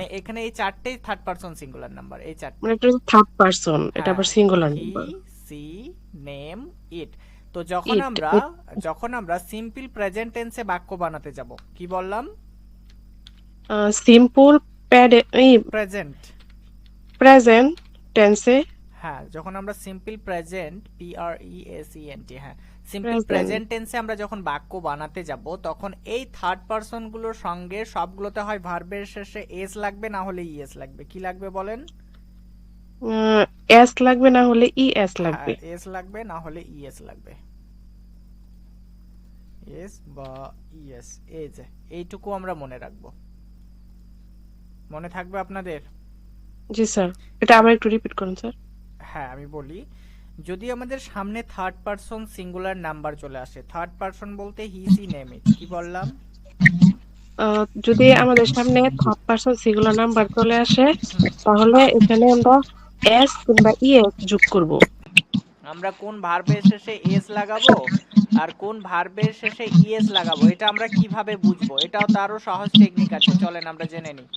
মানে এখানে এই চারটেই থার্ড পারসন সিঙ্গুলার নাম্বার, এই চারটে। মানে এটা থার্ড পারসন, এটা হ্যাঁ, আবার singular he, number. She, name, it. তো যখন ইট, আমরা সিম্পল প্রেজেন্ট টেন্সে বাক্য বানাতে যাব, কি বললাম? Simple present. প্রেজেন্ট টেন্সে। হ্যাঁ, যখন আমরা simple present, P R E S E N T, হ্যাঁ, সিম্পল প্রেজেন্ট। প্রেজেন্ট টেন্সে আমরা যখন বাক্য বানাতে যাব, তখন এই থার্ড পারসন গুলোর সঙ্গে সবগুলোতে হয় ভার্বের শেষে এস লাগবে, না হলে ইএস লাগবে। কি লাগবে বলেন? এস লাগবে, না হলে এস হ্যাঁ, লাগবে। এস লাগবে, না হলে ইএস লাগবে। এস বা ইএস, এই যে এইটুকু আমরা মনে রাখবো। মনে থাকবে আপনাদের? জি স্যার, এটা আবার একটু রিপিট করুন স্যার। হ্যাঁ, আমি বলি, যদি আমাদের সামনে থার্ড পারসন সিঙ্গুলার নাম্বার চলে আসে, থার্ড পারসন বলতে হি, সি, নেম, ইট, কি বললাম? যদি আমাদের সামনে থার্ড পারসন সিঙ্গুলার নাম্বার চলে আসে, হুম, তাহলে এখানে আমরা এস কিংবা ইএস যোগ করব। আমরা কোন ভার্বের শেষে এস লাগাবো আর কোন ভার্বের শেষে ইএস লাগাবো, এটা আমরা কিভাবে বুঝবো? এটাও তারও সহজ টেকনিক আছে, চলেন আমরা জেনে নিই।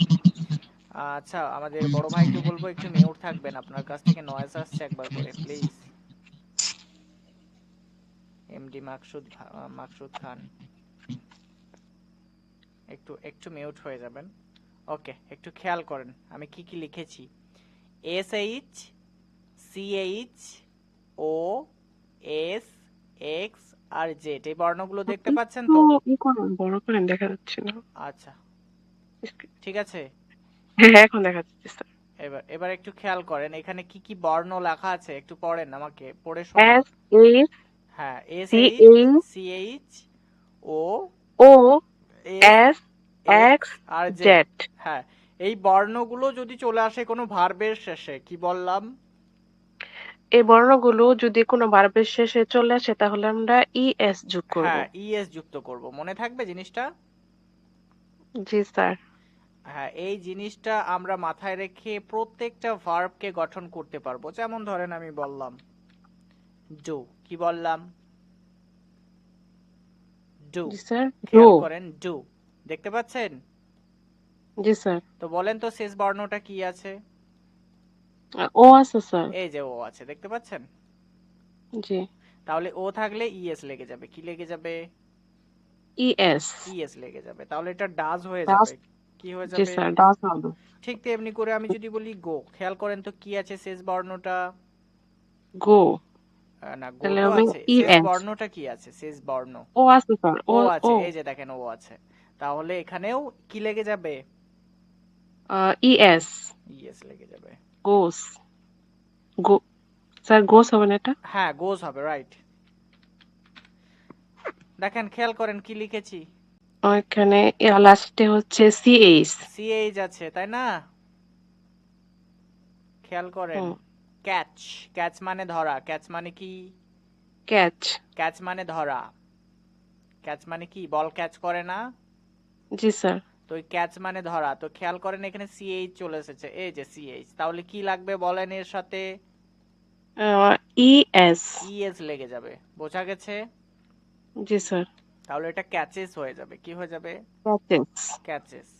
আচ্ছা, আমাদের বড় ভাইকে বলবো একটু মিউট থাকবেন, আপনার কাছ থেকে নয়েজ আসছে একবার করে প্লিজ। এমডি মাকসুদ খান, একটু একটু মিউট হয়ে যাবেন। ওকে, একটু খেয়াল করেন আমি কি কি লিখেছি। এস এইচ, সি এইচ, ও, এস, এক্স আর জেড, এই বর্ণগুলো দেখতে পাচ্ছেন একটু তো? করেন, বড় করেন, দেখা যাচ্ছে না। আচ্ছা, ঠিক আছে। হ্যাঁ, এখন দেখা যাচ্ছে স্যার। এবার এবার একটু খেয়াল করেন এখানে কি কি বর্ণ লেখা আছে, একটু পড়েন, আমাকে পড়ে শোনান। এস এইচ হ্যাঁ, S C H, H C H, O, O S, S X X আর জেড। জেড। হ্যাঁ, এই বর্ণগুলো যদি চলে আসে কোনো ভার্বের শেষে, কি বললাম? এই বর্ণগুলো যদি কোনো ভার্বের শেষে চলে আসে, তাহলে আমরা ইএস যোগ করব। হ্যাঁ, ইএস যুক্ত করব। মনে থাকবে জিনিসটা? জি স্যার। হ্যাঁ, এই জিনিসটা আমরা মাথায় রেখে প্রত্যেকটা ভার্বকে গঠন করতে পারবো। যেমন ধরেন আমি বললাম ডু, কি বললাম? ডু। G sir. ডু। খেয়াল করেন, ডু, দেখতে পাচ্ছেন? জি স্যার। তো বলেন তো শেষ বর্ণটা কি আছে? ও আছে স্যার। এই যে ও আছে, দেখতে পাচ্ছেন? জি। তাহলে ও থাকলে ইএস লেগে যাবে। কি লেগে যাবে? ইএস। ইএস লেগে যাবে। তাহলে এটা ডাজ হয়ে ডাস। যাবে। কি হয়ে জি যাবে? স্যার, ডাস হবে। ঠিক তেমনি করে আমি যদি বলি গো, খেয়াল করেন তো কি আছে শেষ বর্ণটা? গো। না, গো তাহলে তো হবে আছে, শেষ ইএস। বর্ণটা কি আছে? শেষ বর্ণ ও আছে স্যার। ও। ও ও। আছে, এই যে দেখেন ও আছে। তাহলে এখানেও কি লেগে যাবে? ইএস। ইএস লেগে যাবে। গোস। গো। স্যার, গোস হবে না এটা? হ্যাঁ, গোজ হবে, রাইট। দেখেন, খেয়াল করেন কি লিখেছি। ওইখানে লাস্টে হচ্ছে সিএইচ। সিএইচ আছে, তাই না? খেয়াল করেন। হুম। ক্যাচ, ক্যাচ মানে ধরা, ক্যাচ মানে কি? ক্যাচ। ক্যাচ মানে ধরা। ক্যাচ মানে কি? বল ক্যাচ করে না? জি স্যার। তো ওই ক্যাচ মানে ধরা। তো খেয়াল করেন এখানে সিএইচ চলে এসেছে, এই যে সিএইচ, তাহলে কি লাগবে বলেন এর সাথে? ইএস। ইএস লেগে যাবে। বোঝা গেছে? জি স্যার। তাহলে এটা ক্যাচেস হয়ে যাবে। কি হয়ে যাবে? ক্যাচেস। ক্যাচেস।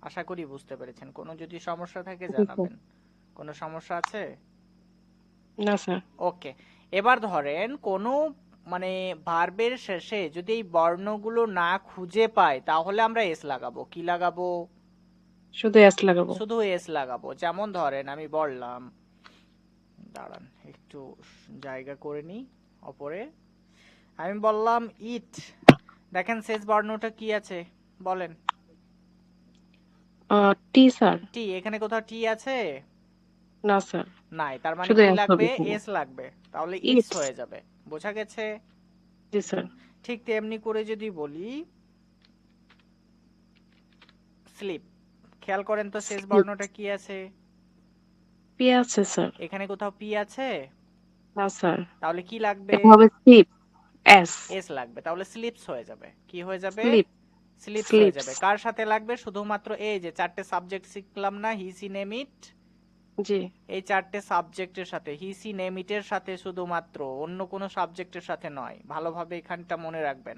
আশা করি বুঝতে পেরেছেন। কোনো যদি সমস্যা থাকে জি স্যার। জানাবেন। কোনো সমস্যা আছে? না স্যার। ওকে, এবার ধরেন কোনো মানে ভার্বের শেষে যদি এই বর্ণগুলো না খুঁজে পাই, তাহলে আমরা এস লাগাবো। কি লাগাবো? শুধু এস লাগাবো। শুধু এস লাগাবো। যেমন ধরেন আমি বললাম, দাঁড়ান একটু জায়গা করে নিই ওপরে। আমি বললাম ইট, দেখেন শেষ বর্ণটা কি আছে বলেন? টি স্যার। টি, এখানে কোথাও টি আছে? না স্যার, নাই, তার মানে শুধু কি এস হবে লাগবে? এখানে। এস লাগবে। তাহলে ইটস ইটস। হয়ে যাবে। বোঝা গেছে? জি স্যার। ঠিক তেমনি করে যদি বলি স্লিপ, খেয়াল করেন তো শেষ স্লিপ। বর্ণটা কি আছে? পি আছে স্যার। এখানে কোথাও পি আছে? না স্যার, তাহলে কি লাগবে? এটা হবে স্লিপ। এস। এস লাগবে। তাহলে স্লিপস হয়ে যাবে। কি হয়ে যাবে? স্লিপ। স্লিপস হয়ে স্লিপস। যাবে। কার সাথে লাগবে? শুধুমাত্র এই যে চারটে সাবজেক্ট শিখলাম না, হি, সি, নেম, ইট, জি। এই চারটে সাবজেক্টের সাথে, হি, সি, নেম, ইটের সাথে শুধুমাত্র, অন্য কোনো সাবজেক্টের সাথে নয়। ভালোভাবে এখানটা মনে রাখবেন।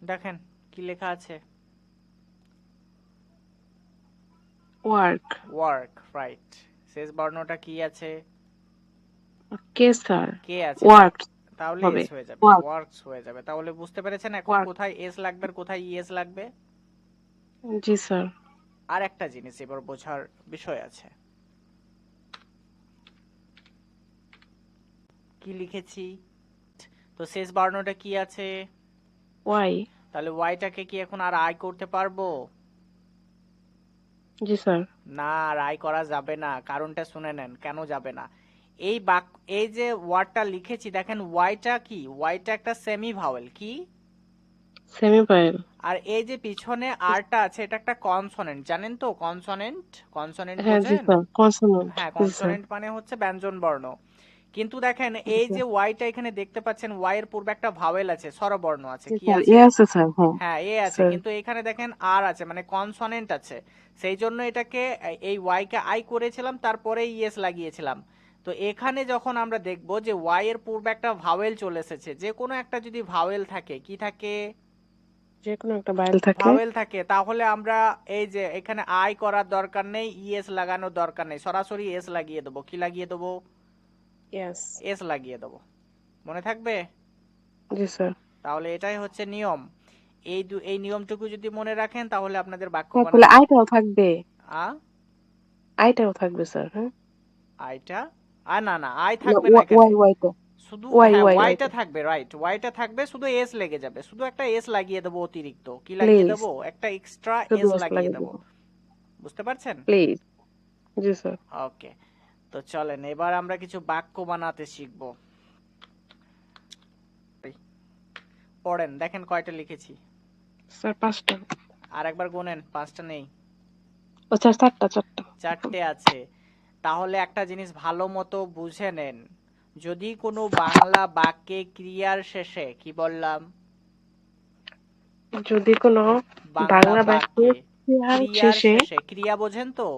দেখেন কি লেখা আছে। ওয়ার্ক। Work, right. শেষ বর্ণটা কি আছে? কে স্যার? কে আছে, ওয়ার্ক তাহলে হবে। এস হয়ে যাবে, ওয়ার্ক। ওয়ার্কস হয়ে যাবে। তাহলে বুঝতে পেরেছেন এখন ওয়ার্ক। কোথায় এস লাগবে আর কোথায় ইএস লাগবে? জি স্যার। আর একটা জিনিস এবার বোঝার বিষয় আছে। কি লিখেছি? তো শেষ বর্ণটা কি আছে? ওয়াই। তাহলে ওয়াইটাকে কি এখন আর আই করতে পারবো? জি স্যার। না, আর আই করা যাবে না। কারণটা শুনে নেন কেন যাবে না। এই যে ওয়ার্ডটা লিখেছি দেখেন, ওয়াইটা কি? ওয়াইটা একটা সেমি ভাওয়েল। কি? Semi vowel. আর এই যে পিছনে আরটা আছে এটা একটা কনসোনেন্ট, জানেন তো? কনসোনেন্ট, কনসোনেন্ট হ্যাঁ জি বোঝেন? Sir, consonant. হ্যাঁ, জি স্যার। কনসোনেন্ট মানে হচ্ছে ব্যঞ্জন বর্ণ। কিন্তু দেখেন জি এই স্যার। যে ওয়াইটা এখানে দেখতে পাচ্ছেন, ওয়াই এর পূর্বে একটা ভাওয়েল আছে, স্বরবর্ণ আছে। জি কি স্যার, এ আছে? আছে স্যার। হ্যাঁ হ্যাঁ, এ আছে, স্যার। কিন্তু এখানে দেখেন আর আছে, মানে কনসোনেন্ট আছে। সেই জন্য এটাকে এই ওয়াই কে আই করেছিলাম, তারপরে ইএস লাগিয়েছিলাম। তো এখানে যখন আমরা দেখব যে ওয়াই এর পূর্বে একটা ভাওয়েল চলে এসেছে, যে কোনো একটা যদি ভাওয়েল থাকে, কি থাকে? যে কোনো একটা ভাওয়েল থাকে। ভাওয়েল থাকে, তাহলে আমরা এই যে এখানে আই করার দরকার নেই, ইএস লাগানোর দরকার নেই, সরাসরি এস লাগিয়ে দেবো। কি লাগিয়ে দেবো? ইয়েস। এস লাগিয়ে দেবো। মনে থাকবে? জি স্যার। তাহলে এটাই হচ্ছে নিয়ম। এই নিয়মটুকু যদি মনে রাখেন তাহলে আপনাদের বাক্য হ্যাঁ, তাহলে বানাতে। আইটাও থাকবে। আ আইটাও থাকবে স্যার। হ্যাঁ। আইটা, না না, আই না, থাকবে না এখানে। ওয়াই ওয়াইটা। শুধু, ওয়াই হ্যাঁ, ওয়াই ওয়াইটা ওয়াইটা। থাকবে, রাইট, ওয়াইটা থাকবে, শুধু এস লেগে যাবে। শুধু একটা এস লাগিয়ে দেবো অতিরিক্ত। কি লাগিয়ে প্লিজ। দেবো? একটা এক্সট্রা শুধু এস এস লাগিয়ে লাগিয়ে দেবো। দেবো। বুঝতে পারছেন? প্লিজ। G sir. ওকে, তো চলেন এবার আমরা কিছু বাক্য বানাতে শিখবো। পড়েন, দেখেন কয়টা লিখেছি। স্যার 5টা। আর একবার গোনেন, 5টা নেই, ও স্যার 4টা 4টা। 4টে আছে। তাহলে একটা জিনিস ভালো মতো বুঝে নেন, যদি কোনো বাংলা বাক্যে ক্রিয়ার শেষে, কি বললাম? যদি কোনো বাংলা বাংলা বাক্যে বাক্যে ক্রিয়ার ক্রিয়ার শেষে শেষে, ক্রিয়া বোঝেন তো?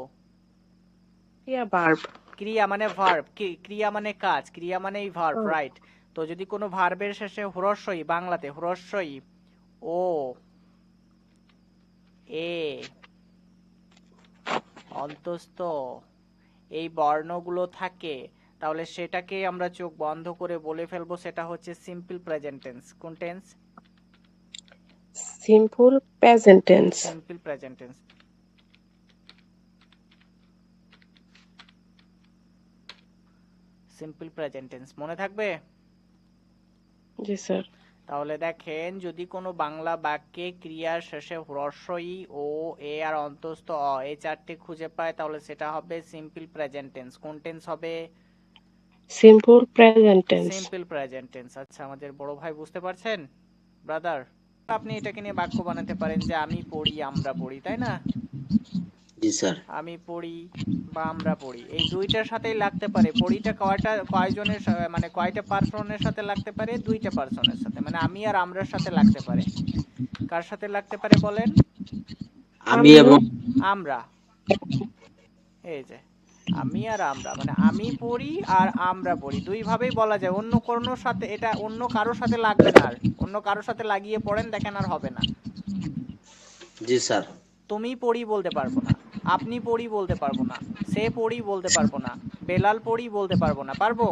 ক্রিয়া ভার্ব। ক্রিয়া মানে ভার্ব, ক্রিয়া মানে কাজ, ক্রিয়া মানেই ভার্ব, রাইট। তো যদি কোনো ভার্বের শেষে হ্রস্বই, বাংলাতে হ্রস্বই ও, এ, অন্তস্থ এই বর্ণগুলো থাকে, তাহলে সেটাকে আমরা চোখ বন্ধ করে বলে ফেলবো সেটা হচ্ছে সিম্পল প্রেজেন্ট টেন্স। কোন tense? Simple present tense. Simple present tense. Simple present tense মনে থাকবে? জি স্যার। তাহলে দেখেন, যদি কোনো বাংলা বাক্যে ক্রিয়ার শেষে হ্রস্বই ও, এ আর অন্তস্থ অ, এই 4টে খুঁজে পায়, তাহলে সেটা হবে সিম্পল প্রেজেন্ট টেন্স। কোন টেন্স হবে? Simple present tense. Simple present tense. আচ্ছা, আমাদের বড় ভাই বুঝতে পারছেন? ব্রাদার, আপনি এটাকে নিয়ে বাক্য বানাতে পারেন যে আমি পড়ি, আমরা পড়ি, তাই না? জি স্যার। আমি পড়ি বা আমরা পড়ি, এই দুইটার সাথেই লাগতে পারে। পড়িটা কয়জনের মানে কয়টা পার্সনের সাথে লাগতে পারে? দুইটা পার্সনের সাথে, মানে আমি আর আমরার সাথে লাগতে পারে। কার সাথে লাগতে পারে বলেন? আমি এবং আমরা। এই যে আমি আর আমরা, মানে আমি পড়ি আর আমরা পড়ি, দুই ভাবেই বলা যায়। অন্য কোনো সাথে, এটা অন্য কারোর সাথে লাগবে না। আর অন্য কারোর সাথে লাগিয়ে পড়েন, দেখেন আর হবে না। জি স্যার। তুমি পড়ি বলতে পারবো না, আপনি পড়ি বলতে পারবো না, সে পড়ি বলতে পারবো না, বেলাল পড়ি বলতে পারবো না। পারবো?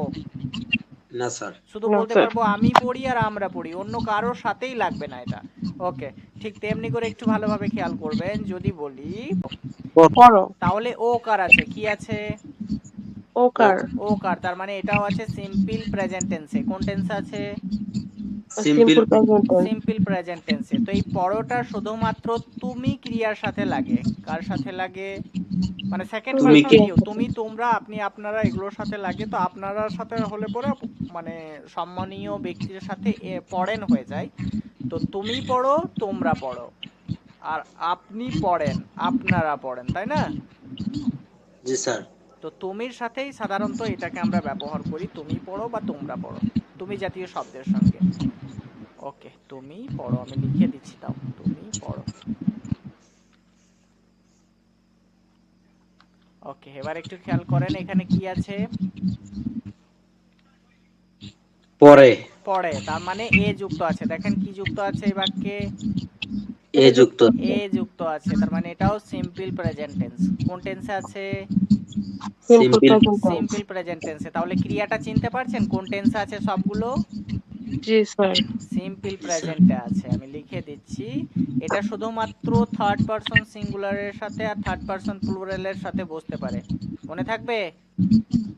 না স্যার। শুধু না বলতে স্যার। পারবো আমি পড়ি আর আমরা পড়ি, অন্য কারোর সাথেই লাগবে না এটা। ওকে, ঠিক তেমনি করে একটু ভালোভাবে খেয়াল করবেন, যদি বলি পড়ো। তাহলে ও কার আছে, কি আছে? ওকার। ও কার, তার মানে এটাও আছে সিম্পল প্রেজেন্ট টেন্সে। কোন টেন্সে আছে? Simple simple present tense. Simple present টেন্সে। তো এই পরোটা শুধুমাত্র তুমি ক্রিয়ার সাথে লাগে। কার সাথে লাগে? মানে সেকেন্ড তুমি তুমি পারসন কে? ইউ, তুমি, তোমরা, আপনি, আপনারা, এগুলোর সাথে লাগে। তো আপনারা সাথে হলে পরে মানে সম্মানীয় ব্যক্তির সাথে পড়েন হয়ে যায়। তো তুমি পড়ো, তোমরা পড়ো, আর আপনি পড়েন, আপনারা পড়েন, তাই না? জি স্যার। তো তুমির সাথেই সাধারণত এটাকে আমরা ব্যবহার করি, তুমি পড়ো বা তোমরা পড়ো, তুমি জাতীয় শব্দের সঙ্গে। ওকে, তুমি পড়ো, আমি লিখে দিচ্ছি, তাও তুমি পড়ো। ওকে, এবার একটু খেয়াল করেন এখানে কি আছে? পরে। পড়ে, তার মানে এ যুক্ত আছে। দেখেন কি যুক্ত আছে এই বাক্যে? এ যুক্ত এ যুক্ত আছে, তার মানে এটাও সিম্পল প্রেজেন্ট টেন্স। কোন টেন্সে আছে? Simple simple present tense. Simple present টেন্সে। তাহলে ক্রিয়াটা চিনতে পারছেন কোন টেন্সে আছে সবগুলো? জি স্যার। সিম্পল জি, প্রেজেন্টে আছে। আমি লিখে দিচ্ছি, এটা শুধুমাত্র থার্ড পারসন সিঙ্গুলারের সাথে আর থার্ড পারসন প্লুরালের সাথে বসতে পারে। মনে থাকবে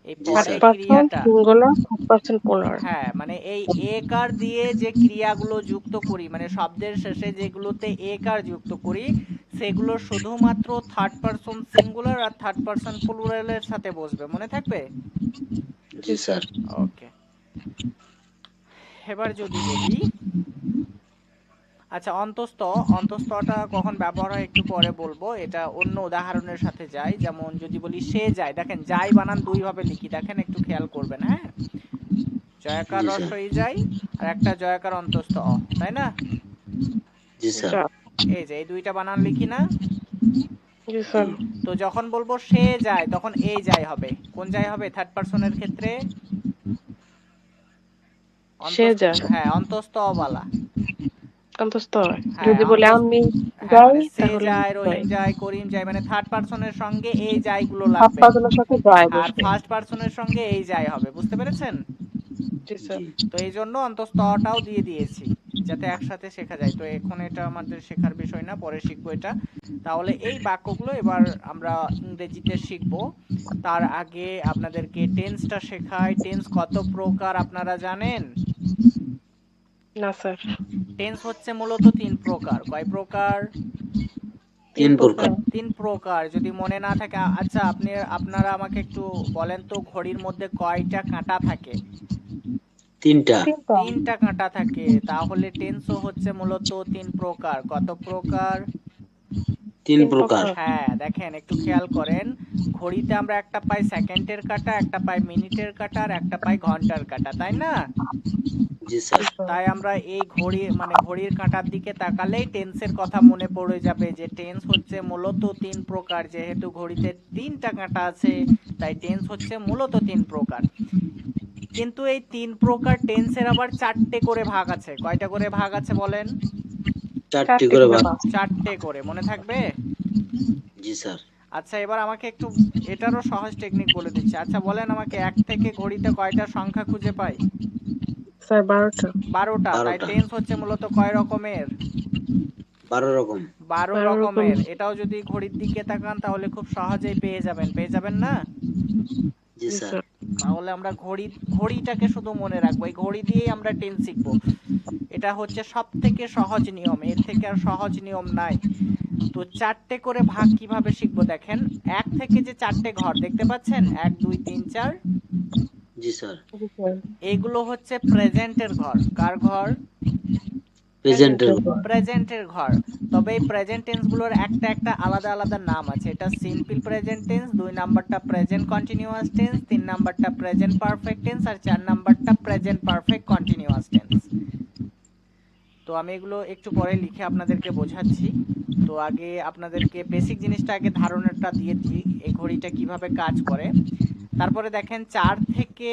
এই জি, পরে স্যার। পারসন ক্রিয়াটা। Singular, third person plural. হ্যাঁ, মানে এই একার দিয়ে যে ক্রিয়াগুলো যুক্ত করি, মানে শব্দের শেষে যেগুলোতে একার যুক্ত করি, সেগুলো শুধুমাত্র থার্ড পারসন সিঙ্গুলার আর থার্ড পারসন প্লুরালের সাথে বসবে। মনে থাকবে? জি স্যার। ওকে, এবার যদি বলি, আচ্ছা অন্তস্থ, অন্তস্থটা কখন ব্যবহার হয় একটু পরে বলবো, এটা অন্য উদাহরণের সাথে যায়। যেমন যদি বলি সে যায়, দেখেন যায় বানান দুই ভাবে লিখি, দেখেন একটু খেয়াল করবেন। হ্যাঁ, জয়াকার জি, স্যার। রস্বই যায় আর একটা জয়াকার অন্তস্থ অ, তাই না? জি স্যার। যা। এই যে এই দুইটা বানান লিখি না? জি স্যার। তো যখন বলবো সে যায় তখন এই যায় হবে। কোন যায় হবে থার্ড পারসনের ক্ষেত্রে? সে যায়। হ্যাঁ, অন্তস্থ অবালা। অন্তস্থ হয়। হ্যাঁ, যদি বলে আমি হ্যাঁ, যাই মানে সে তাহলে যায়, যাই। রহিম যায়, করিম যায়, মানে থার্ড পারসনের সঙ্গে এই যাইগুলো থার্ড লাগবে। পারসনের সাথে যায় আর বসবে। ফার্স্ট পারসনের সঙ্গে এই যায় হবে। বুঝতে পেরেছেন? জি স্যার। জি, তো এই জন্য অন্তস্থটাও দিয়ে দিয়েছি যাতে একসাথে শেখা যায়। তো এখন এটা আমাদের শেখার বিষয় না, পরে শিখবো এটা। তাহলে এই বাক্যগুলো এবার আমরা ইংরেজিতে শিখবো। তার আগে আপনাদেরকে টেন্সটা শেখাই। টেন্স কত প্রকার আপনারা জানেন? না স্যার। টেন্স হচ্ছে মূলত তিন প্রকার। কয় প্রকার? তিন প্রকার। তিন প্রকার। যদি মনে না থাকে, আচ্ছা আপনারা আমাকে একটু বলেন তো ঘড়ির মধ্যে কয়টা কাঁটা থাকে? তিনটা। তিনটা কাঁটা থাকে। তাহলে টেন্সও হচ্ছে মূলত তিন প্রকার। কত প্রকার? তিন প্রকার। হ্যাঁ, দেখেন একটু খেয়াল করেন, ঘড়িতে আমরা একটা পাই সেকেন্ডের কাঁটা, একটা পাই মিনিটের কাঁটা আর একটা পাই ঘন্টার কাঁটা, তাই না? জি স্যার। তাই আমরা এই ঘড়ি মানে ঘড়ির কাঁটার দিকে তাকালেই টেন্সের কথা মনে পড়ে যাবে যে টেন্স হচ্ছে মূলত তিন প্রকার। যেহেতু ঘড়িতে তিনটা কাঁটা আছে তাই টেন্স হচ্ছে মূলত তিন প্রকার। কিন্তু এই তিন প্রকার টেন্সের আবার চারটে করে ভাগ আছে। কয়টা করে ভাগ আছে বলেন? চারটি করে ভাগ। চারটে করে। মনে থাকবে? জি স্যার। আচ্ছা এবার আমাকে একটু এটারও সহজ টেকনিক বলে দিচ্ছি। আচ্ছা বলেন আমাকে, এক থেকে ঘড়িতে কয়টা সংখ্যা খুঁজে পাই? স্যার 12টা। 12টা। তাই 12টা। টেন্স হচ্ছে মূলত কয় রকমের? 12 রকম। 12 12 রকমের। রকমের। এটাও যদি ঘড়ির দিকে তাকান তাহলে খুব সহজেই পেয়ে যাবেন। পেয়ে যাবেন না? জি জি স্যার। স্যার। তাহলে আমরা ঘড়িটাকে শুধু মনে রাখবো। এই ঘড়ি দিয়েই আমরা টেন্স শিখবো। এটা হচ্ছে সব থেকে সহজ নিয়ম, এর থেকে আর সহজ নিয়ম নাই। তো চারটে করে ভাগ কিভাবে শিখবো দেখেন। এক থেকে যে চারটে ঘর দেখতে পাচ্ছেন, 1 2 3 4, জি স্যার। জি স্যার। এগুলো হচ্ছে প্রেজেন্টের ঘর। কার ঘর? প্রেজেন্টের। প্রেজেন্টের ঘর। তবে এই প্রেজেন্ট টেন্স গুলোর একটা একটা আলাদা আলাদা নাম আছে। এটা সিম্পল প্রেজেন্ট টেন্স, 2 নাম্বারটা প্রেজেন্ট কন্টিনিউয়াস টেন্স, 3 নাম্বারটা প্রেজেন্ট পারফেক্ট টেন্স আর 4 নাম্বারটা প্রেজেন্ট পারফেক্ট কন্টিনিউয়াস টেন্স। তো আমি এগুলো একটু পরে লিখে আপনাদেরকে বোঝাচ্ছি। তো আগে আপনাদেরকে বেসিক জিনিসটা আগে ধারণাটা দিয়ে দিই এই ঘড়িটা কিভাবে কাজ করে। তারপরে দেখেন 4 থেকে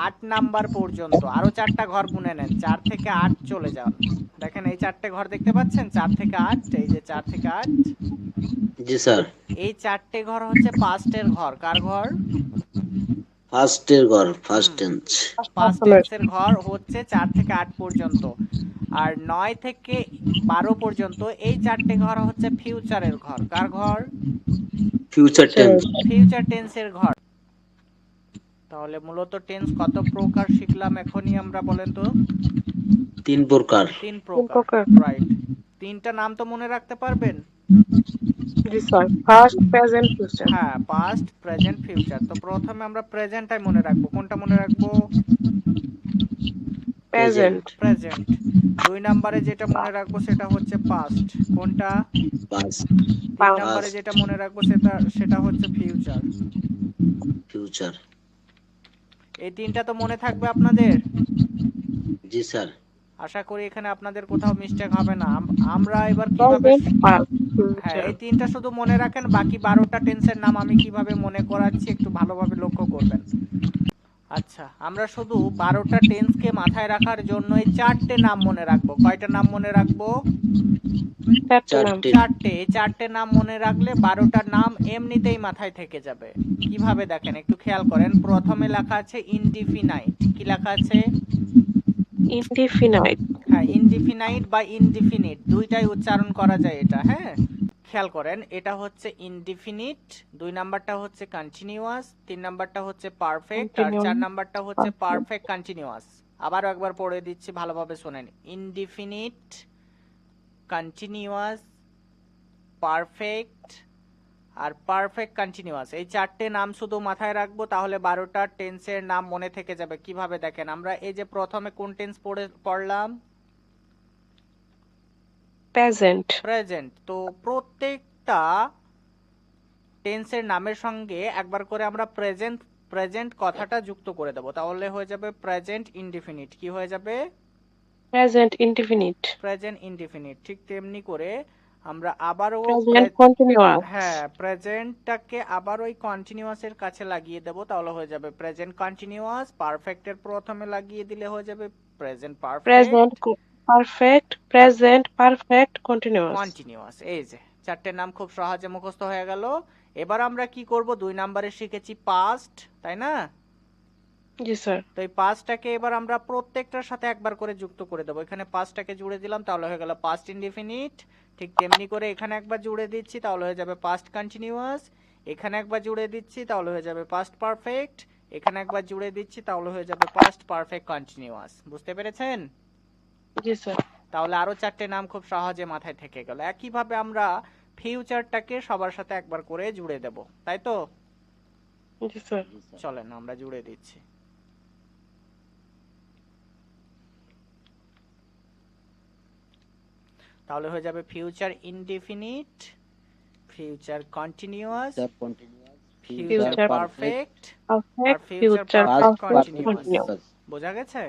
8 নাম্বার পর্যন্ত আরো 4টা ঘর গুনে নেন। 4 থেকে 8 চলে যান। দেখেন এই 4টে ঘর দেখতে পাচ্ছেন, 4 থেকে 8, এই যে 4 থেকে 8। জি স্যার। এই 4টে ঘর হচ্ছে পাস্টের ঘর। কার ঘর? ফার্স্টের ঘর, ফার্স্ট টেন্স। পাস্ট টেন্সের ঘর হচ্ছে 4 থেকে 8 পর্যন্ত। আর 9 থেকে 12 পর্যন্ত এই 4টে ঘর হচ্ছে ফিউচারের ঘর। কার ঘর? Future tense. ফিউচার টেন্সের ঘর। তাহলে মূলত টেন্স কত প্রকার শিখলাম এখনই আমরা, বলেন তো? তিন প্রকার। তিন প্রকার। রাইট। তিনটা নাম তো মনে রাখতে পারবেন? জি স্যার। First, present, future. হ্যাঁ, পাস্ট প্রেজেন্ট ফিউচার। তো প্রথমে আমরা প্রেজেন্টটাই মনে রাখবো। কোনটা মনে রাখবো? প্রেজেন্ট। প্রেজেন্ট। 2 নম্বরে যেটা মনে রাখবো সেটা হচ্ছে পাস্ট। কোনটা? পাস্ট। 3 নম্বরে যেটা মনে রাখবো সেটা হচ্ছে ফিউচার। ফিউচার। এই তিনটা তো মনে থাকবে আপনাদের? জি স্যার। আশা করি এখানে আপনাদের কোথাও মিস্টেক হবে না। আমরা এবার কিভাবে, হ্যাঁ এই তিনটা শুধু মনে রাখেন, বাকি 12টা টেন্সের নাম আমি কিভাবে মনে করাচ্ছি একটু ভালোভাবে লক্ষ্য করবেন। আচ্ছা, আমরা শুধু 12টা টেন্সকে মাথায় রাখার জন্য এই 4টে নাম মনে রাখবো। কয়টা নাম মনে রাখবো? 4টে নাম। 4টে। এই 4টে নাম মনে রাখলে 12টার নাম এমনিতেই মাথায় থেকে যাবে। কিভাবে দেখেন একটু খেয়াল করেন। প্রথমে লেখা আছে ইনডিফিনাইট। কি লেখা আছে? ইনডিফিনাইট। হ্যাঁ, ইনডিফিনাইট বা ইনডিফিনিট দুইটাই উচ্চারণ করা যায় এটা। হ্যাঁ, খেয়াল করেন, এটা হচ্ছে ইনডিফিনিট, 2 নাম্বারটা হচ্ছে কন্টিনিউয়াস, 3 নাম্বারটা হচ্ছে পারফেক্ট, আর 4 নাম্বারটা হচ্ছে পারফেক্ট কন্টিনিউয়াস। আবারও একবার পড়ে দিচ্ছি, ভালোভাবে শোনেন। ইনডিফিনিট, কন্টিনিউয়াস, পারফেক্ট আর পারফেক্ট কন্টিনিউয়াস, এই 4টে নাম শুধু মাথায় রাখবো, তাহলে 12টা টেন্সের নাম মনে থেকে যাবে। কিভাবে দেখেন, আমরা এই যে প্রথমে কোন টেন্স পড়লাম? প্রেজেন্ট। প্রেজেন্ট। তো প্রত্যেকটা টেন্সের নামের সঙ্গে একবার করে আমরা প্রেজেন্ট প্রেজেন্ট কথাটা যুক্ত করে দেব, তাহলে হয়ে যাবে প্রেজেন্ট ইনডিফিনিট। কি হয়ে যাবে? Present indefinite. Present indefinite. ঠিক তেমনি করে আমরা আবারও প্রেজেন্ট কন্টিনিউয়াস। হ্যাঁ, প্রেজেন্টটাকে আবার ওই কন্টিনিউয়াসের কাছে লাগিয়ে দেব, তাহলে হয়ে যাবে প্রেজেন্ট কন্টিনিউয়াস। পারফেক্টের প্রথমে লাগিয়ে দিলে হয়ে যাবে present perfect. Present perfect, present perfect continuous. Continuous. এই যে 4টে নাম খুব সহজে মুখস্থ হয়ে গেল। এবার আমরা কি করব? 2 নম্বরে শিখেছি পাস্ট, তাই না? জি স্যার। তো এই পাস্টটাকে এবার আমরা প্রত্যেকটার সাথে একবার করে যুক্ত করে দেবো। এখানে পাস্টটাকে জুড়ে দিলাম, তাহলে হয়ে গেল পাস্ট ইনডিফিনিট। ঠিক তেমনি করে এখানে একবার জুড়ে দিচ্ছি, তাহলে হয়ে যাবে পাস্ট কন্টিনিউয়াস। এখানে একবার জুড়ে দিচ্ছি, তাহলে হয়ে যাবে পাস্ট পারফেক্ট। এখানে একবার জুড়ে দিচ্ছি, তাহলে হয়ে যাবে পাস্ট পারফেক্ট কন্টিনিউয়াস। বুঝতে পেরেছেন? জি স্যার। তাহলে আরো 4টে নাম খুব সহজে মাথায় থেকে গেল। একইভাবে আমরা ফিউচারটাকে সবার সাথে একবার করে জুড়ে দেব, তাই তো? জি স্যার। চলেন আমরা জুড়ে দিচ্ছি। তাহলে হয়ে যাবে future indefinite, future continuous, future perfect আর ফিউচার পারফেক্ট কন্টিনিউয়াস। বোঝা গেছে?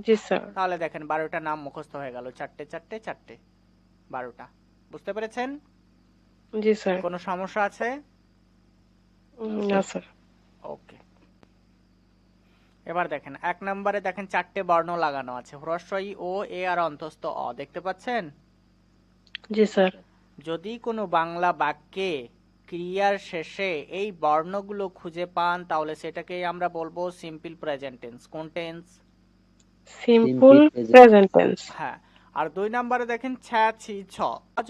জি স্যার। তাহলে দেখেন 12টা নাম মুখস্থ হয়ে গেল। 4টে 4টে 4টে 12টা। বুঝতে পেরেছেন? জি স্যার। কোনো সমস্যা আছে? না স্যার। ওকে। এবার দেখেন 1 নম্বরে দেখেন 4টে বর্ণ লাগানো আছে, হ্রস্ব ই, ও, এ আর অন্তস্থ অ। দেখতে পাচ্ছেন? জি স্যার। যদি কোনো বাংলা বাক্যে ক্রিয়ার শেষে এই বর্ণগুলো খুঁজে পান, তাহলে সেটাকেই আমরা বলবো সিম্পল প্রেজেন্ট টেন্স। কোন টেন্স? Simple present tense. হ্যাঁ। আর 2 নম্বরে দেখেন ছা, ছি, ছ।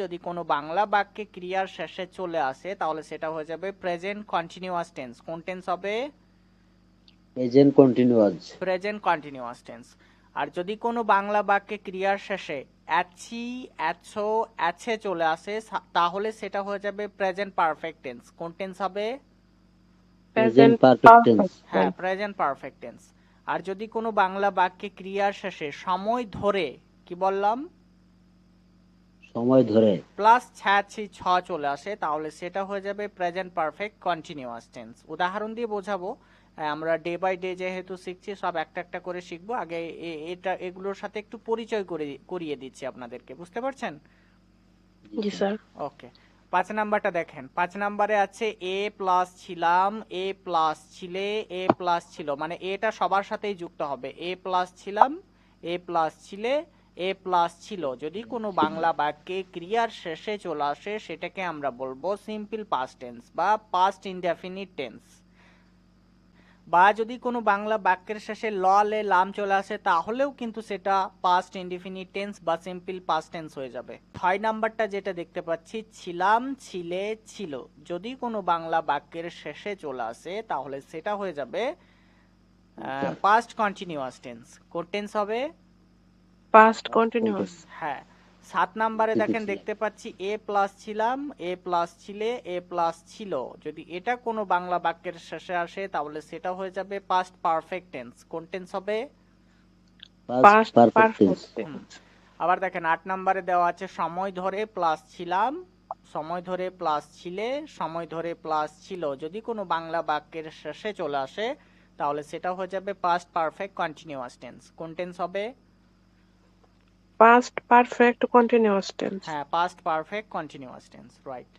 যদি কোনো বাংলা বাক্যে ক্রিয়ার শেষে চলে আসে, তাহলে সেটা হয়ে যাবে প্রেজেন্ট কন্টিনিউয়াস টেন্স। কোন টেন্স হবে? Present continuous. Present continuous tense. আর যদি কোনো বাংলা বাক্যে ক্রিয়ার শেষে আছি, আছো, আছে চলে আসে, তাহলে সেটা হয়ে যাবে প্রেজেন্ট পারফেক্ট টেন্স। কোন টেন্স হবে? Present perfect tense. হ্যাঁ, প্রেজেন্ট পারফেক্ট টেন্স। আর যদি কোনো বাংলা বাক্যে ক্রিয়ার শেষে সময় ধরে, কি বললাম? সময় ধরে প্লাস ছা, ছি, ছ চলে আসে, তাহলে সেটা হয়ে যাবে প্রেজেন্ট পারফেক্ট কন্টিনিউয়াস টেন্স। উদাহরণ দিয়ে বোঝাবো। আমরা ডে বাই ডে যেহেতু শিখছি, সব একটা একটা করে শিখবো। আগে এটা এগুলোর সাথে একটু পরিচয় করিয়ে দিচ্ছি আপনাদেরকে। বুঝতে পারছেন? জি স্যার। ওকে। 5 নাম্বারটা দেখেন। 5 নাম্বারে আছে এ প্লাস ছিলাম, এ প্লাস ছিলে, এ প্লাস ছিল। মানে এটা সবার সাথেই যুক্ত হবে। এ প্লাস ছিলাম, এ প্লাস ছিলে, এ প্লাস ছিল। যদি কোনো বাংলা বাক্যে ক্রিয়ার শেষে চলে আসে, সেটাকে আমরা বলবো সিম্পল পাস্ট টেন্স বা পাস্ট ইনডেফিনিট টেন্স। বা যদি কোনো বাংলা বাক্যের শেষে ল, লে, লাম চলে আসে, তাহলেও কিন্তু সেটা পাস্ট ইনডিফিনিট টেন্স বা সিম্পল পাস্ট টেন্স হয়ে যাবে। 6 নাম্বারটা যেটা দেখতে পাচ্ছি, ছিলাম, ছিলে, ছিল। যদি কোনো বাংলা বাক্যের শেষে চলে আসে, তাহলে সেটা হয়ে যাবে পাস্ট কন্টিনিউয়াস টেন্স। কোন টেন্স হবে? Past continuous. হ্যাঁ। 7 নাম্বারে দেখেন দেখতে পাচ্ছি এ প্লাস ছিলাম, এ প্লাস ছিলে, এ প্লাস ছিল। যদি এটা কোনো বাংলা বাক্যের শেষে আসে, তাহলে সেটা হয়ে যাবে পাস্ট পারফেক্ট টেন্স। কোন টেন্স হবে? Past perfect tense. আবার দেখেন 8 নাম্বারে দেওয়া আছে সময় ধরে প্লাস ছিলাম, সময় ধরে প্লাস ছিলে, সময় ধরে প্লাস ছিল। যদি কোনো বাংলা বাক্যের শেষে চলে আসে, তাহলে সেটা হয়ে যাবে পাস্ট পারফেক্ট কন্টিনিউয়াস টেন্স। কোন টেন্স হবে? Past perfect continuous tense. হ্যাঁ, past perfect continuous tense, right.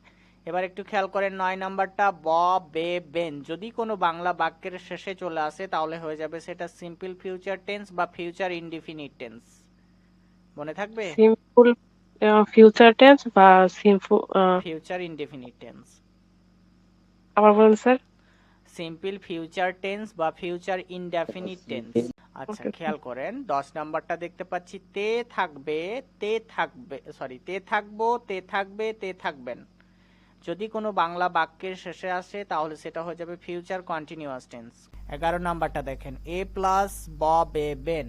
এবার একটু খেয়াল করেন 9 নাম্বারটা ব বে বেন যদি কোনো বাংলা বাক্যের শেষে চলে আসে তাহলে হয়ে যাবে সেটা সিম্পল ফিউচার টেন্স বা ফিউচার ইনডিফিনিট টেন্স। মনে থাকবে? সিম্পল ফিউচার টেন্স বা সিম্পল ফিউচার ইনডিফিনিট টেন্স। আবার বলুন স্যার। সিম্পল ফিউচার টেন্স বা ফিউচার ইনডেফিনিট টেন্স। আচ্ছা ওকে খেয়াল করেন 10 নাম্বারটা দেখতে পাচ্ছি তে থাকবে তে থাকবে সরি তে থাকবো তে থাকবে তে থাকবেন যদি কোনো বাংলা বাক্যের শেষে আসে তাহলে সেটা হয়ে যাবে ফিউচার কন্টিনিউয়াস টেন্স। 11 নাম্বারটা দেখেন এ প্লাস ব বে বেন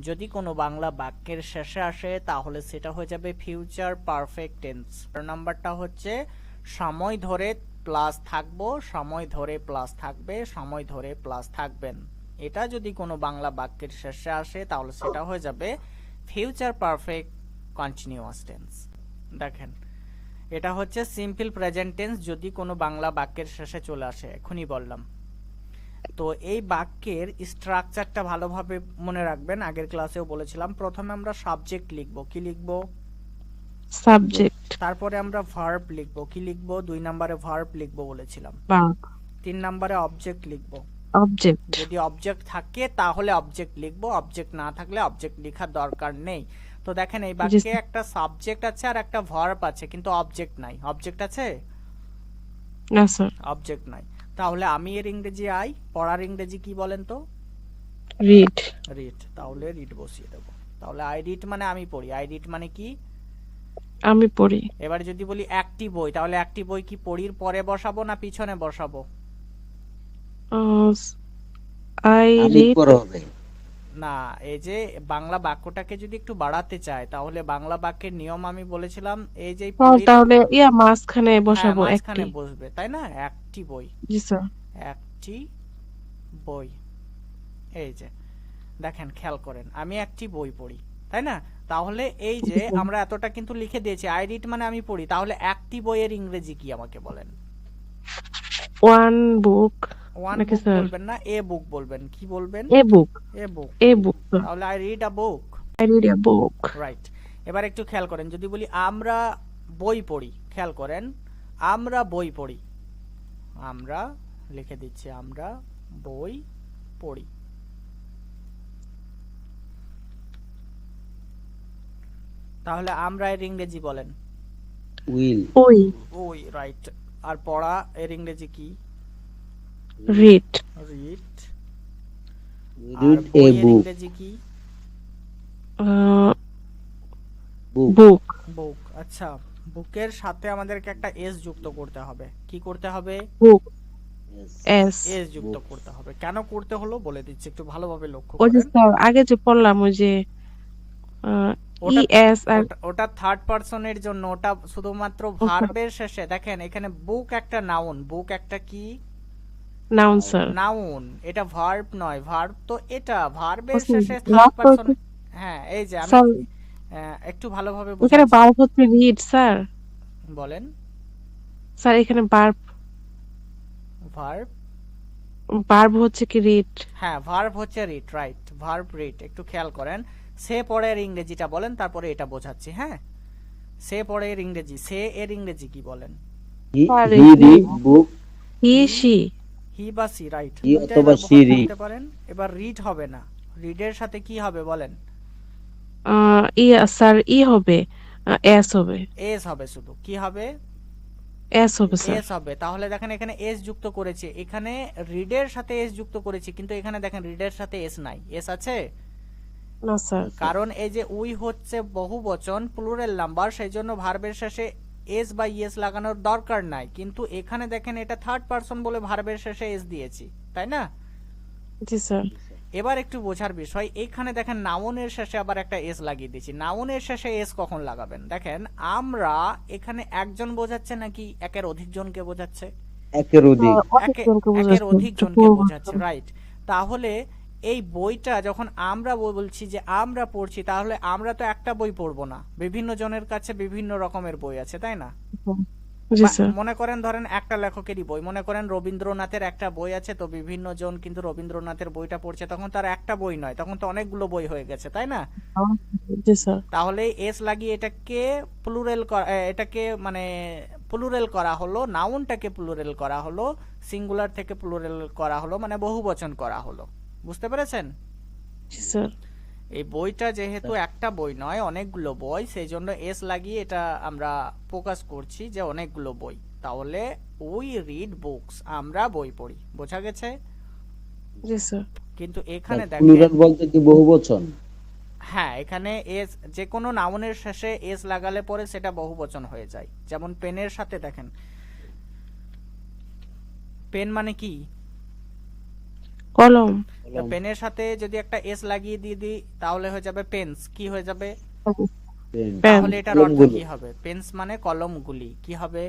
যদি কোনো বাংলা বাক্যের শেষে আসে তাহলে সেটা হয়ে যাবে ফিউচার পারফেক্ট টেন্স। 12 নাম্বারটা হচ্ছে সময় ধরে প্লাস থাকবো সময় ধরে প্লাস থাকবে সময় ধরে প্লাস থাকবেন এটা যদি কোনো বাংলা বাক্যের শেষে আসে তাহলে সেটা হয়ে যাবে ফিউচার পারফেক্ট কন্টিনিউয়াস টেন্স। দেখেন এটা হচ্ছে সিম্পল প্রেজেন্ট টেন্স যদি কোনো বাংলা বাক্যের শেষে চলে আসে এখনই বললাম। তো এই বাক্যের স্ট্রাকচারটা ভালোভাবে মনে রাখবেন আগের ক্লাসেও বলেছিলাম প্রথমে আমরা সাবজেক্ট লিখব কি লিখব সাবজেক্ট তারপরে আমরা ভার্ব লিখব কি লিখব 2 নম্বরে ভার্ব লিখব বলেছিলাম ভার্ব 3 নম্বরে অবজেক্ট লিখব অবজেক্ট যদি অবজেক্ট থাকে তাহলে অবজেক্ট লিখব অবজেক্ট না থাকলে অবজেক্ট লেখার দরকার নেই। তো দেখেন এই বাক্যে একটা সাবজেক্ট আছে আর একটা ভার্ব আছে কিন্তু অবজেক্ট নাই। অবজেক্ট আছে না স্যার অবজেক্ট নাই তাহলে আমি এর ইংরেজি আই পড়ার ইংরেজি কি বলেন তো রিড রিড তাহলে রিড বসিয়ে দেব তাহলে আই রিড মানে আমি পড়ি আই রিড মানে কি আমি পড়ি। এবার যদি বলি একটি বই তাহলে একটি বই কি পড়ির পরে বসাবো না পিছনে বসাবো আই আমি রিড পড়া হবে না এই যে বাংলা বাক্যটাকে যদি একটু বাড়াতে চাই তাহলে বাংলা বাক্যের নিয়ম আমি বলেছিলাম এই যে তাহলে মাঝখানে বসাবো একটি মাঝখানে বসবে তাই না একটি বই জি স্যার একটি বই এই যে দেখেন খেয়াল করেন আমি একটি বই পড়ি তাই না তাহলে এই যে আমরা এতটা কিন্তু লিখে দিয়েছি আই রিড মানে আমি পড়ি তাহলে একটি বইয়ের ইংরেজি কি আমাকে বলেন ওয়ান বুক ওয়ান নাকি বুক স্যার বলবেন না এ বুক বলবেন কি বলবেন এ বুক এ বুক এ বুক তাহলে I read a book I read a book right এবার একটু খেয়াল করেন যদি বলি আমরা বই পড়ি খেয়াল করেন আমরা বই পড়ি আমরা লিখে দিচ্ছি আমরা বই পড়ি তাহলে আমরা এর ইংরেজি বলেন উইল ওই ওই রাইট আর পড়া এর ইংরেজি কি রিড রিড আর রিড এ বই এর বুক ইংরেজি কি বুক বুক বুক আচ্ছা বুকের সাথে আমাদেরকে একটা এস যুক্ত করতে হবে কি করতে হবে বুক এস এস যুক্ত করতে হবে কেন করতে হলো বলে দিচ্ছি একটু ভালোভাবে লক্ষ্য ওই যে করেন স্যার আগে যে পড়লাম ওই যে ই এস আর ওটা থার্ড পারসনের জন্য ওটা শুধুমাত্র ভার্বের শেষে দেখেন এখানে বুক একটা নাউন বুক একটা কি নাউন স্যার নাউন এটা ভার্ব নয় ভার্ব তো এটা ভার্বের Okay, শেষে verb থার্ড পারসন হচ্ছে- হ্যাঁ এই যে আমি স্যার একটু ভালোভাবে এখানে বোঝাচ্ছি ভার্ব হচ্ছে রিড স্যার বলেন স্যার এখানে ভার্ব ভার্ব হচ্ছে কি রিড হ্যাঁ ভার্ব হচ্ছে রিড রাইট ভার্ব রিড একটু খেয়াল করেন সে পড়ের ইংরেজিটা বলেন তারপরে এটা বোঝাচ্ছি হ্যাঁ সে পড়ের ইংরেজি সে এর ইংরেজি কি বলেন হি পারে। রিড বুক হি সি হি বা সি রাইট He অথবা she read। করতে পারেন এবার রিড হবে না রিডের সাথে কি হবে বলেন ই স্যার ই হবে এস হবে এস হবে শুধু কি হবে এস হবে স্যার এস হবে তাহলে দেখেন এখানে এস যুক্ত করেছে এখানে রিডের সাথে এস যুক্ত করেছি কিন্তু এখানে দেখেন রিডের সাথে এস নাই এস আছে না স্যার কারণ এই যে উই হচ্ছে বহুবচন প্লুরাল নাম্বার সেই জন্য ভার্বের শেষে এস বা ইএস লাগানোর দরকার নাই কিন্তু এখানে দেখেন এটা থার্ড পারসন বলে ভার্বের শেষে এস দিয়েছি তাই না জি স্যার এবার একটু বোঝার বিষয় এইখানে দেখেন নাউনের শেষে আবার একটা এস লাগিয়ে দিয়েছি নাউনের শেষে এস কখন লাগাবেন দেখেন আমরা এখানে একজন বোঝাচ্ছে নাকি একের অধিক জনকে বোঝাচ্ছে একের অধিক একের অধিক জনকে বোঝাচ্ছে রাইট তাহলে এই বইটা যখন আমরা বলছি যে আমরা পড়ছি তাহলে আমরা তো একটা বই পড়বো না বিভিন্ন জনের কাছে বিভিন্ন রকমের বই আছে তাই না জি বা স্যার। মনে করেন ধরেন একটা লেখকেরই বই, মনে করেন রবীন্দ্রনাথের একটা বই আছে, তো বিভিন্ন জন কিন্তু রবীন্দ্রনাথের বইটা পড়ছে, তখন তার একটা বই নয়, তখন তো অনেকগুলো বই হয়ে গেছে, তাই না? জি স্যার। তাহলে এস লাগিয়ে এটাকে প্লুরাল এটাকে মানে প্লুরাল করা হলো, নাউনটাকে প্লুরাল করা হলো, সিঙ্গুলার থেকে প্লুরাল করা হলো, মানে বহুবচন করা হলো। বুঝতে পেরেছেন? জি স্যার। এই বইটা যেহেতু একটা বই নয়, অনেকগুলো বই, সেই জন্য এস লাগিয়ে এটা আমরা ফোকাস করছি যে অনেকগুলো বই। তাহলে উই রিড বুকস, আমরা বই পড়ি। বোঝা গেছে? জি স্যার। কিন্তু এখানে প্লুরাল দেখেন, বলতে কি বহুবচন? হ্যাঁ, এখানে এস যে কোনো নাউনের শেষে এস লাগালে পরে সেটা বহুবচন হয়ে যায়। যেমন পেনের সাথে দেখেন, পেন মানে কি? কলম। তো পেনের সাথে যদি একটা এস লাগিয়ে দিয়ে দিই তাহলে হয়ে যাবে পেন্স। কি হয়ে যাবে? পেন। তাহলে এটার অর্থ কলমগুলো। কি হবে? পেন্স মানে কলমগুলি। কি হবে?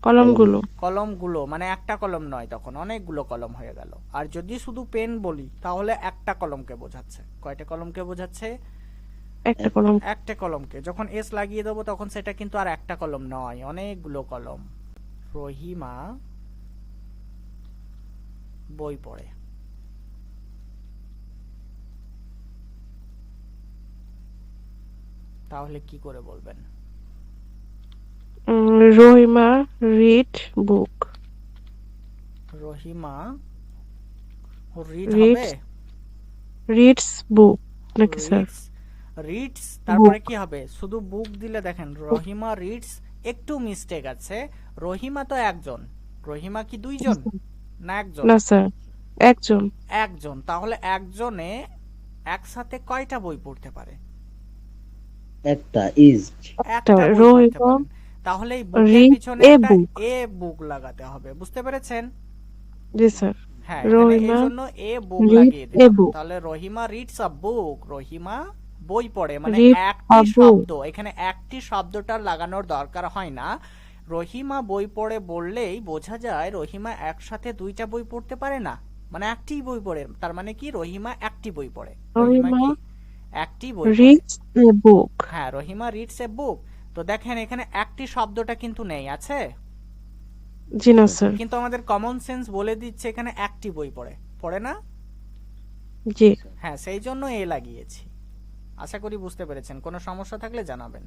কলমগুলো। কলমগুলো, মানে একটা কলম নয়, তখন অনেকগুলো কলম হয়ে গেল। আর যদি শুধু পেন বলি তাহলে একটা কলমকে বোঝাচ্ছে। কয়টা কলমকে বোঝাচ্ছে? একটা কলম। একটা কলমকে। যখন এস লাগিয়ে দেবো তখন সেটা কিন্তু আর একটা কলম নয়, অনেকগুলো কলম। রহিমা বই পড়ে। তাহলে কি করে বলবেন? রহিমা রিড বুক। রহিমা রিড হবে? রিডস রিডস বুক নাকি স্যার? রিডস, রিডস তারপরে কি হবে? শুধু বুক দিলে দেখেন রহিমা রিডস, একটু মিস্টেক আছে। রহিমা তো একজন, রহিমা কি দুইজন না একজন? না স্যার, একজন। একজন। তাহলে একজনে একসাথে কয়টা বই পড়তে পারে? একটা ইজ। একটা বই পড়তে রহিমা পারেন। তাহলে এই বুকের রিড পিছনে এ একটা বুক। এ বুক লাগাতে হবে। বুঝতে পেরেছেন? জি স্যার। হ্যাঁ, এখানে এই রহিমা জন্য এ বুক রিড লাগিয়ে এ দিলাম। বুক। তাহলে রহিমা রিডস আ বুক, রহিমা বই পড়ে, মানে রিড আ একটি বুক। শব্দ, এখানে একটি শব্দটা লাগানোর দরকার হয় না। রহিমা বই পড়ে বললেই বোঝা যায় রহিমা একসাথে দুইটা বই পড়তে পারে না, মানে একটি বই পড়ে। তার মানে কি? রহিমা একটি বই পড়ে। রহিমা রহিমা কি? একটি বই পড়ে। রিডস এ বুক। হ্যাঁ, রহিমা রিডস এ বুক। তো দেখেন এখানে একটি শব্দটা কিন্তু নেই, আছে? জি না স্যার। কিন্তু আমাদের কমন সেন্স বলে দিচ্ছে এখানে একটি বই পড়ে, পড়ে না? জি। হ্যাঁ, সেই জন্য এ লাগিয়েছি। আশা করি বুঝতে পেরেছেন। কোনো সমস্যা থাকলে জানাবেন।